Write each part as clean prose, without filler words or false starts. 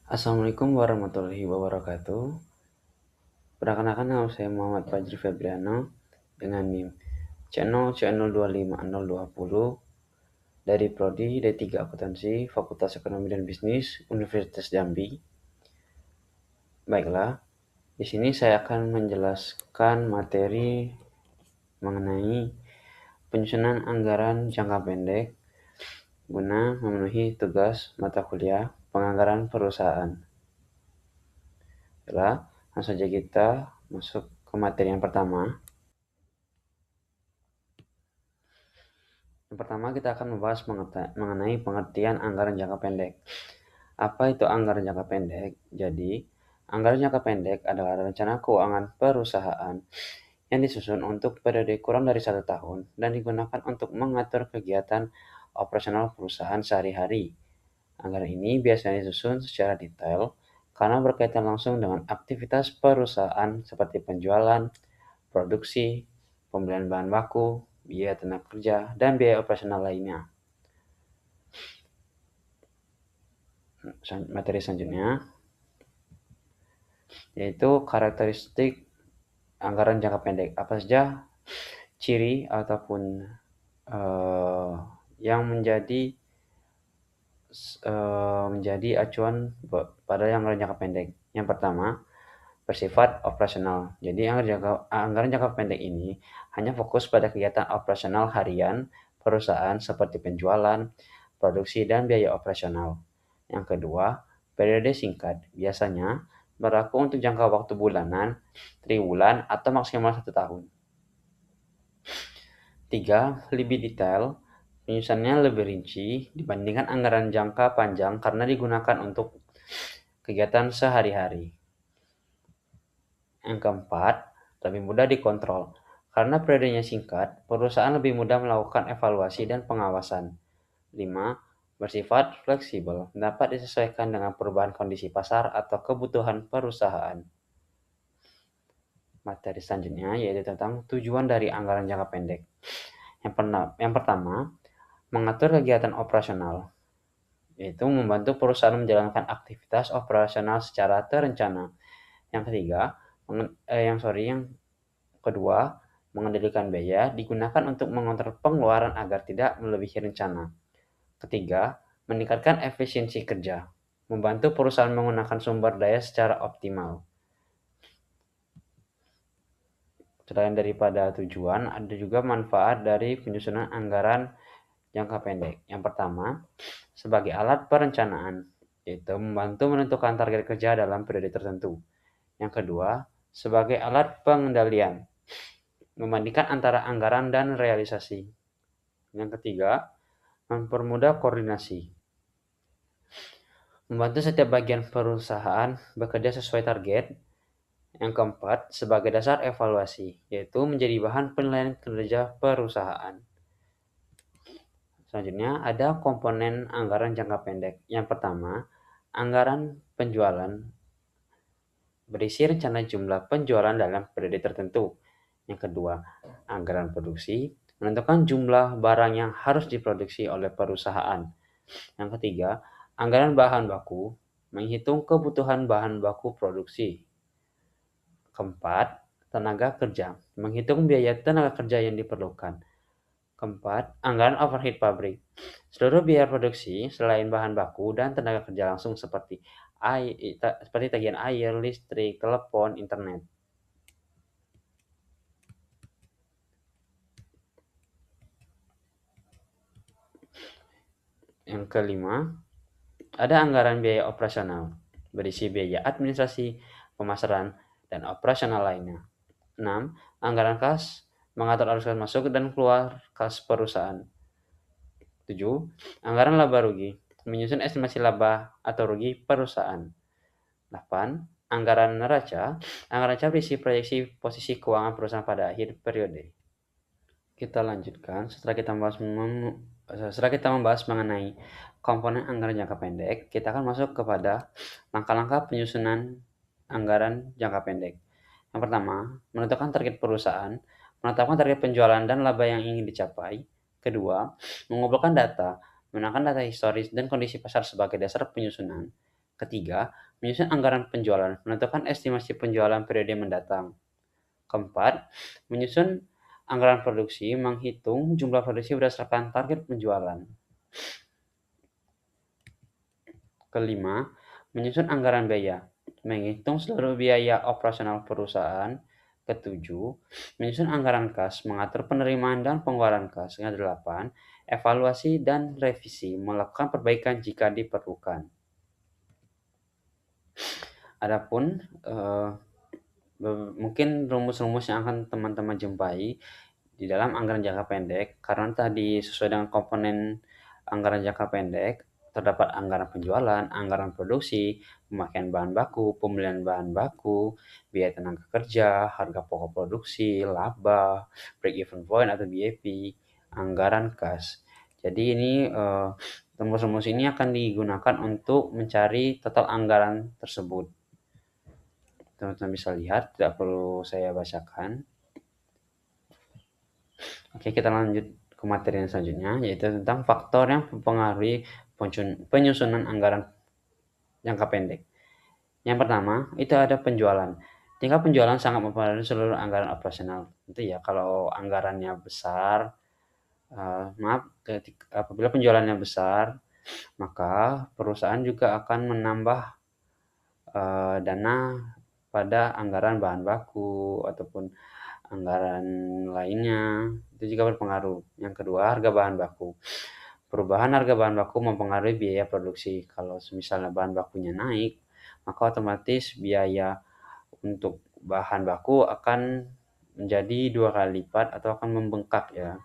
Assalamualaikum warahmatullahi wabarakatuh. Perkenalkan nama saya Muhammad Fajri Febriano dengan NIM C0C025020 dari Prodi D3 Akuntansi Fakultas Ekonomi dan Bisnis Universitas Jambi. Baiklah, di sini saya akan menjelaskan materi mengenai penyusunan anggaran jangka pendek guna memenuhi tugas mata kuliah penganggaran perusahaan. Baiklah, langsung saja kita masuk ke materi yang pertama. Yang pertama kita akan membahas mengenai pengertian anggaran jangka pendek. Apa itu anggaran jangka pendek? Jadi, anggaran jangka pendek adalah rencana keuangan perusahaan yang disusun untuk periode kurang dari 1 tahun dan digunakan untuk mengatur kegiatan operasional perusahaan sehari-hari. Anggaran ini biasanya disusun secara detail karena berkaitan langsung dengan aktivitas perusahaan seperti penjualan, produksi, pembelian bahan baku, biaya tenaga kerja, dan biaya operasional lainnya. Materi selanjutnya yaitu karakteristik anggaran jangka pendek. Apa saja ciri ataupun yang menjadi acuan pada anggaran jangka pendek. Yang pertama, bersifat operasional. Jadi anggaran jangka pendek ini hanya fokus pada kegiatan operasional harian perusahaan seperti penjualan, produksi, dan biaya operasional. Yang kedua, periode singkat. Biasanya berlaku untuk jangka waktu bulanan, triwulan, atau maksimal 1 tahun. 3. Lebih detail. Penyusunannya lebih rinci dibandingkan anggaran jangka panjang karena digunakan untuk kegiatan sehari-hari. Yang keempat, lebih mudah dikontrol. Karena periodenya singkat, perusahaan lebih mudah melakukan evaluasi dan pengawasan. 5. Bersifat fleksibel, dapat disesuaikan dengan perubahan kondisi pasar atau kebutuhan perusahaan. Materi selanjutnya yaitu tentang tujuan dari anggaran jangka pendek. Yang pertama, mengatur kegiatan operasional, yaitu membantu perusahaan menjalankan aktivitas operasional secara terencana. Yang kedua, mengendalikan biaya digunakan untuk mengontrol pengeluaran agar tidak melebihi rencana. Ketiga, meningkatkan efisiensi kerja, membantu perusahaan menggunakan sumber daya secara optimal. Selain daripada tujuan, ada juga manfaat dari penyusunan anggaran jangka pendek. Yang pertama, sebagai alat perencanaan, yaitu membantu menentukan target kerja dalam periode tertentu. Yang kedua, sebagai alat pengendalian, membandingkan antara anggaran dan realisasi. Yang ketiga, mempermudah koordinasi, membantu setiap bagian perusahaan bekerja sesuai target. Yang keempat, sebagai dasar evaluasi, yaitu menjadi bahan penilaian kinerja perusahaan. Selanjutnya, ada komponen anggaran jangka pendek. Yang pertama, anggaran penjualan berisi rencana jumlah penjualan dalam periode tertentu. Yang kedua, anggaran produksi menentukan jumlah barang yang harus diproduksi oleh perusahaan. Yang ketiga, anggaran bahan baku menghitung kebutuhan bahan baku produksi. Keempat, tenaga kerja menghitung biaya tenaga kerja yang diperlukan. Keempat, anggaran overhead pabrik. Seluruh biaya produksi selain bahan baku dan tenaga kerja langsung seperti tagihan air, listrik, telepon, internet. Yang kelima, ada anggaran biaya operasional, berisi biaya administrasi, pemasaran, dan operasional lainnya. 6. Anggaran kas, mengatur arus kas masuk dan keluar kas perusahaan. 7. Anggaran laba rugi, menyusun estimasi laba atau rugi perusahaan. 8. Anggaran neraca, berisi proyeksi posisi keuangan perusahaan pada akhir periode. Kita lanjutkan setelah kita membahas mengenai komponen anggaran jangka pendek, kita akan masuk kepada langkah-langkah penyusunan anggaran jangka pendek. Yang pertama, menentukan target perusahaan, menetapkan target penjualan dan laba yang ingin dicapai. Kedua, mengumpulkan data, menggunakan data historis dan kondisi pasar sebagai dasar penyusunan. Ketiga, menyusun anggaran penjualan, menentukan estimasi penjualan periode mendatang. Keempat, menyusun anggaran produksi, menghitung jumlah produksi berdasarkan target penjualan. Kelima, menyusun anggaran biaya, menghitung seluruh biaya operasional perusahaan. Ketujuh, menyusun anggaran kas, mengatur penerimaan dan pengeluaran kas. Yang kedelapan, evaluasi dan revisi, melakukan perbaikan jika diperlukan. Adapun mungkin rumus-rumus yang akan teman-teman jumpai di dalam anggaran jangka pendek, karena tadi sesuai dengan komponen anggaran jangka pendek, terdapat anggaran penjualan, anggaran produksi, pemakaian bahan baku, pembelian bahan baku, biaya tenaga kerja, harga pokok produksi, laba, break-even point atau BEP, anggaran kas. Jadi ini rumus-rumus ini akan digunakan untuk mencari total anggaran tersebut. Teman-teman bisa lihat, tidak perlu saya bacakan. Oke, kita lanjut ke materi yang selanjutnya, yaitu tentang faktor yang mempengaruhi penyusunan anggaran jangka pendek. Yang pertama, itu ada penjualan. Tingkat penjualan sangat mempengaruhi seluruh anggaran operasional. Itu ya, kalau anggarannya besar, apabila penjualannya besar, maka perusahaan juga akan menambah dana pada anggaran bahan baku ataupun anggaran lainnya, itu juga berpengaruh. Yang kedua, harga bahan baku. Perubahan harga bahan baku mempengaruhi biaya produksi. Kalau misalnya bahan bakunya naik, maka otomatis biaya untuk bahan baku akan menjadi 2 kali lipat atau akan membengkak ya.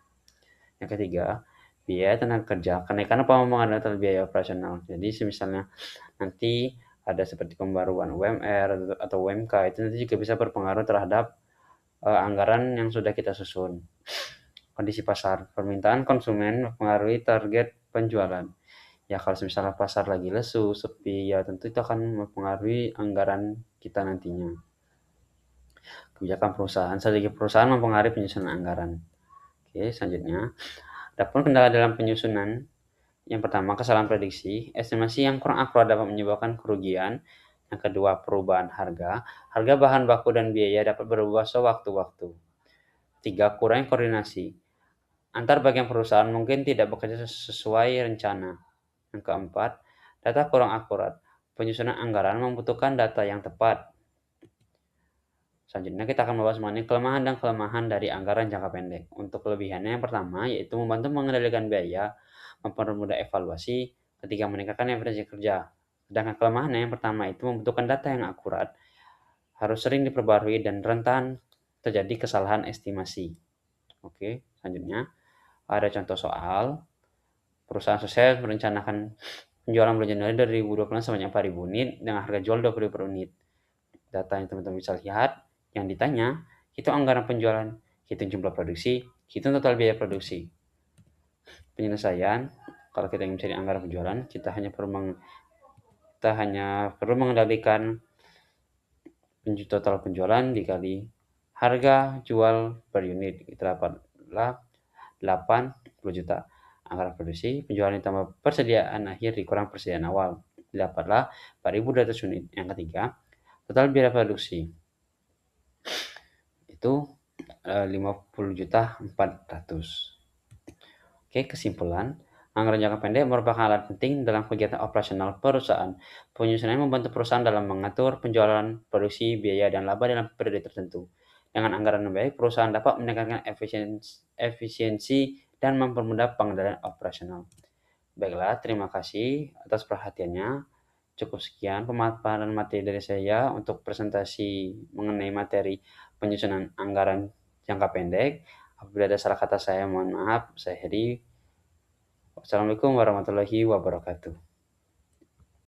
Yang ketiga, biaya tenaga kerja. Kenaikan apa mempengaruhi total biaya operasional. Jadi misalnya nanti ada seperti pembaruan UMR atau UMK, itu nanti juga bisa berpengaruh terhadap anggaran yang sudah kita susun. Kondisi pasar, permintaan konsumen mempengaruhi target penjualan. Ya kalau misalnya pasar lagi lesu, sepi, ya tentu itu akan mempengaruhi anggaran kita nantinya. Kebijakan perusahaan, strategi perusahaan mempengaruhi penyusunan anggaran. Oke, selanjutnya. Adapun kendala dalam penyusunan, yang pertama kesalahan prediksi, estimasi yang kurang akurat dapat menyebabkan kerugian. Yang kedua, perubahan harga. Harga bahan baku dan biaya dapat berubah sewaktu-waktu. Tiga, kurang koordinasi. Antar bagian perusahaan mungkin tidak bekerja sesuai rencana. Yang keempat, data kurang akurat. Penyusunan anggaran membutuhkan data yang tepat. Selanjutnya kita akan membahas mengenai kelemahan dan kelemahan dari anggaran jangka pendek. Untuk kelebihannya yang pertama yaitu membantu mengendalikan biaya, mempermudah evaluasi, ketiga meningkatkan efisiensi kerja. Sedangkan kelemahannya yang pertama itu membutuhkan data yang akurat, harus sering diperbarui dan rentan terjadi kesalahan estimasi. Oke, selanjutnya ada contoh soal. Perusahaan sukses merencanakan penjualan bulan Januari 2020 sebanyak 4.000 unit dengan harga jual 20.000 per unit. Data yang teman-teman bisa lihat, yang ditanya, hitung anggaran penjualan, hitung jumlah produksi, hitung total biaya produksi. Penyelesaian, kalau kita ingin mencari anggaran penjualan, kita hanya perlu mengendalikan total penjualan dikali harga jual per unit. Kita dapatlah 80 juta. Anggaran produksi, penjualan ditambah persediaan akhir dikurang persediaan awal. Dapatlah 4.200 unit. Yang ketiga, total biaya produksi itu 50 juta 400. Oke, kesimpulan, anggaran jangka pendek merupakan alat penting dalam kegiatan operasional perusahaan. Penyusunannya membantu perusahaan dalam mengatur penjualan, produksi, biaya, dan laba dalam periode tertentu. Dengan anggaran yang baik, perusahaan dapat meningkatkan efisiensi dan mempermudah pengendalian operasional. Baiklah, terima kasih atas perhatiannya. Cukup sekian pemaparan materi dari saya untuk presentasi mengenai materi penyusunan anggaran jangka pendek. Apabila ada salah kata saya, mohon maaf. Saya Hedi. Wassalamualaikum warahmatullahi wabarakatuh.